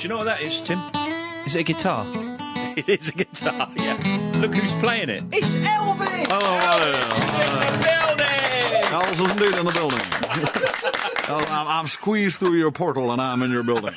you know what that is, Tim? Is it a guitar? It is a guitar, yeah. Look who's playing it. It's Elvis! Elvis is indeed in the building. I've squeezed through your portal and I'm in your building.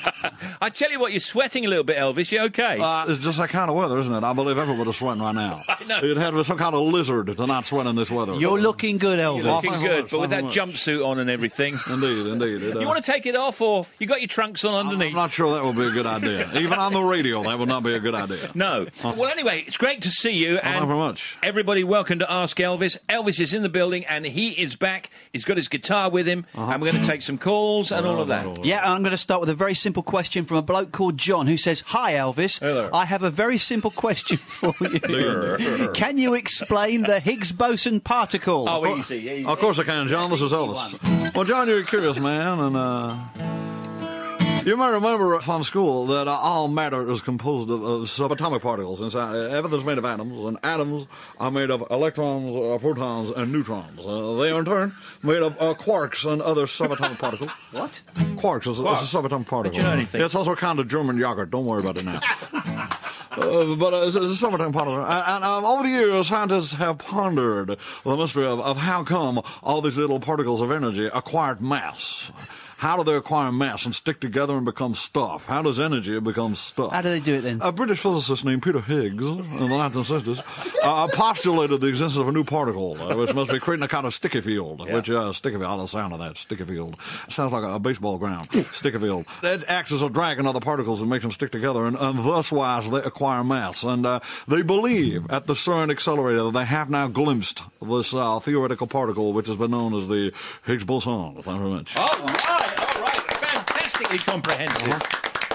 I tell you what, you're sweating a little bit, Elvis. You okay? It's just that kind of weather, isn't it? I believe everybody's sweating right now. I know. You'd have to be some kind of lizard to not sweat in this weather. You're looking good, Elvis. You're looking good, but with that jumpsuit on and everything. Indeed. You want to take it off, or you got your trunks on underneath? I'm not sure that would be a good idea. Even on the radio, that would not be a good idea. No. Well, anyway, it's great to see you. Thank you very much. Everybody, welcome to Ask Elvis. Elvis is in the building, and he is back. He's got his guitar with him, and we're going to take some calls and all of that. Yeah, I'm going to start with a very simple question from a bloke called John, who says, "Hi, Elvis. Hey there. I have a very simple question for you. Can you explain the Higgs boson particle?" Oh, easy. Of course I can, John. This is Elvis. Well, John, you're a curious man, and you might remember from school that all matter is composed of subatomic particles inside. Everything's made of atoms, and atoms are made of electrons, protons, and neutrons. They are in turn made of quarks and other subatomic particles. What? Quarks is a subatomic particle. Do you know anything? It's also kind of German yogurt. Don't worry about it now. But it's a subatomic particle. And over the years, scientists have pondered the mystery of how come all these little particles of energy acquired mass. How do they acquire mass and stick together and become stuff? How does energy become stuff? How do they do it then? A British physicist named Peter Higgs in the 1960s postulated the existence of a new particle, which must be creating a kind of sticky field. Yeah. Which, sticky field, I like the sound of that, sticky field. Sounds like a baseball ground, sticky field. It acts as a drag on other particles and makes them stick together, and thus wise they acquire mass. And they believe at the CERN accelerator that they have now glimpsed this theoretical particle, which has been known as the Higgs boson. Thank you very much. All right. Fantastically comprehensive.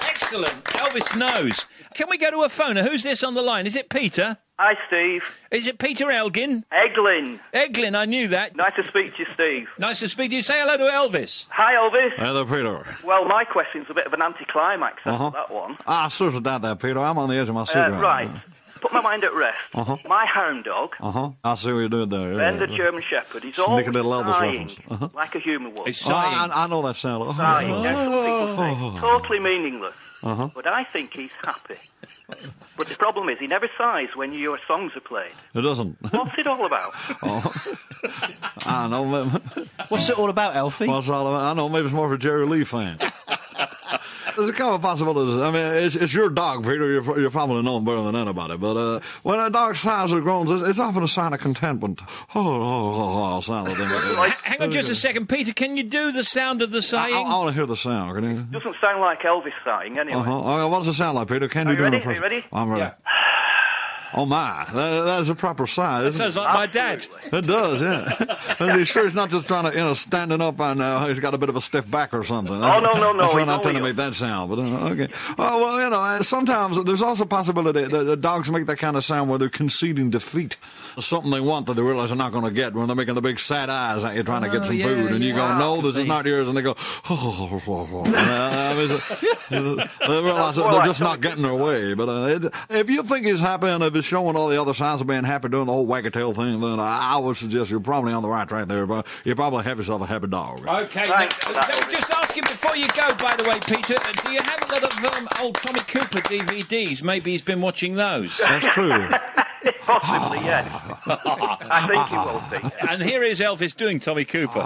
Excellent. Elvis knows. Can we go to a phone? Who's this on the line? Is it Peter? Hi, Steve. Is it Peter Elgin? Eglin. Eglin, I knew that. Nice to speak to you, Steve. Nice to speak to you. Say hello to Elvis. Hi, Elvis. Hey there, Peter. Well, my question's a bit of an anticlimax after that one. I seriously doubt that, Peter. I'm on the edge of my seat. Right. Put my mind at rest. My hound dog, I see what you did there. Ben the German Shepherd, he's always Sneaky little Elvis sighing reference. like a human would. It's sighing. I know that sound. Sighing. Now, some people say, totally meaningless. But I think he's happy. But the problem is he never sighs when your songs are played. It doesn't. What's it all about? I know. What's it all about, Elfie? What's all about? I know. Maybe it's more of a Jerry Lee fan. There's a couple of possibilities. I mean, it's your dog, Peter. You probably know him better than anybody. But when a dog sighs or groans, it's often a sign of contentment. Sound of them. Hang on just a second. Peter, can you do the sound of the sighing? I want to hear the sound. Can you? Doesn't sound like Elvis sighing, anyway. What does it sound like, Peter? Can you do ready? it? Are you ready? I'm ready. Yeah. Oh, my. That is a proper sigh, That isn't sounds it? like my dad. Absolutely. It does, yeah. And he's sure he's not just trying to, standing up and he's got a bit of a stiff back or something. No. That's He's why I'm not only trying to make that sound, but okay. Oh, well, sometimes there's also a possibility that dogs make that kind of sound where they're conceding defeat. Something they want that they realize they're not going to get when they're making the big sad eyes at you trying to get some food. And you go, no, this is not yours. And they go, they realize that they're just not getting their way. But if you think he's happy and if he's showing all the other signs of being happy doing the whole wag-a-tail thing, then I would suggest you're probably on the right track there. But you probably have yourself a happy dog. Okay, just asking before you go, by the way, Peter, do you have a lot of old Tommy Cooper DVDs? Maybe he's been watching those. That's true. Possibly, yes. I think he will be. And here is Elvis doing Tommy Cooper.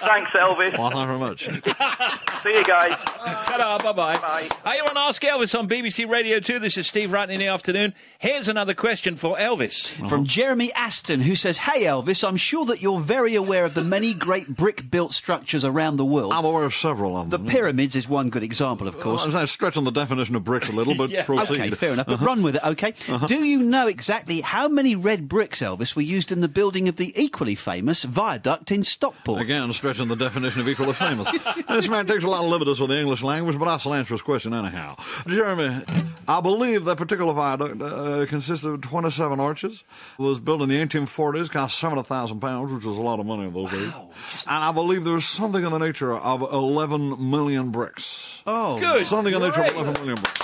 Thanks, Elvis. Well, thank you very much. See you guys. Ta-da, bye-bye. Bye. Are you on Ask Elvis on BBC Radio 2? This is Steve Wright in the afternoon. Here's another question for Elvis. From Jeremy Aston, who says, "Hey, Elvis, I'm sure that you're very aware of the many great brick-built structures around the world. I'm aware of several of them. The pyramids is one good example, of course." I'm stretching the definition of bricks a little, but Yeah. proceed. Okay, fair enough, but run with it, okay? Do you know exactly how many red bricks, Elvis, were used in the building of the equally famous viaduct in Stockport? Again, stretching the definition of equally famous. This man takes a lot of liberties with the English language, but I'll answer his question anyhow. Jeremy, I believe that particular viaduct consisted of 27 arches, was built in the 1840s, cost £70,000, which was a lot of money in those days. And I believe there's something in the nature of 11 million bricks. Oh, Good. Something in the nature of Great. 11 million bricks.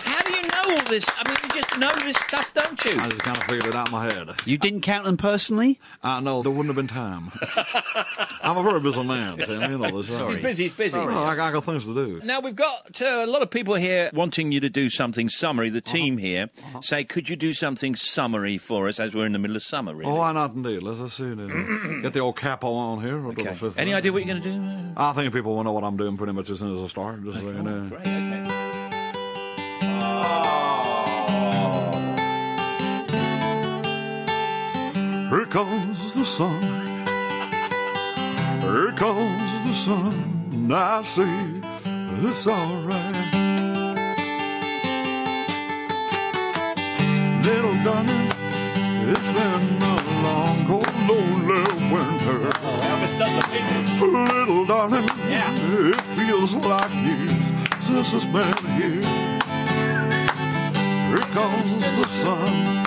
How do you know all this? I mean, you just know this stuff, don't you? I just kind of figured it out in my head. You didn't count them personally? No, there wouldn't have been time. I'm a very busy man, Tim. You know this. He's busy. Well, I got things to do. Now, we've got a lot of people here wanting you to do something summary. The team here say, could you do something summary for us as we're in the middle of summer, really? Oh, why not indeed? Let's see. Get the old capo on here. Okay. Any idea what you're going to do? I think people will know what I'm doing pretty much as soon as I start. Just Great, okay. Here comes the sun. Here comes the sun. I say it's all right. Little darling, it's been a long, cold, lonely winter. Elvis does the business. Little darling, Yeah. it feels like years since it's been here. Here comes the sun.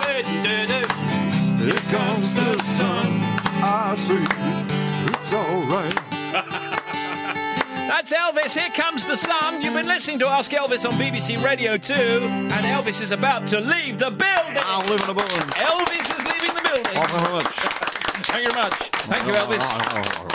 Here comes the sun. I see it's all right. That's Elvis. Here comes the sun. You've been listening to Ask Elvis on BBC Radio 2, and Elvis is about to leave the building. I'll live in the building. Elvis is leaving the building. Thank you very much. Thank you very much. Thank you, Elvis.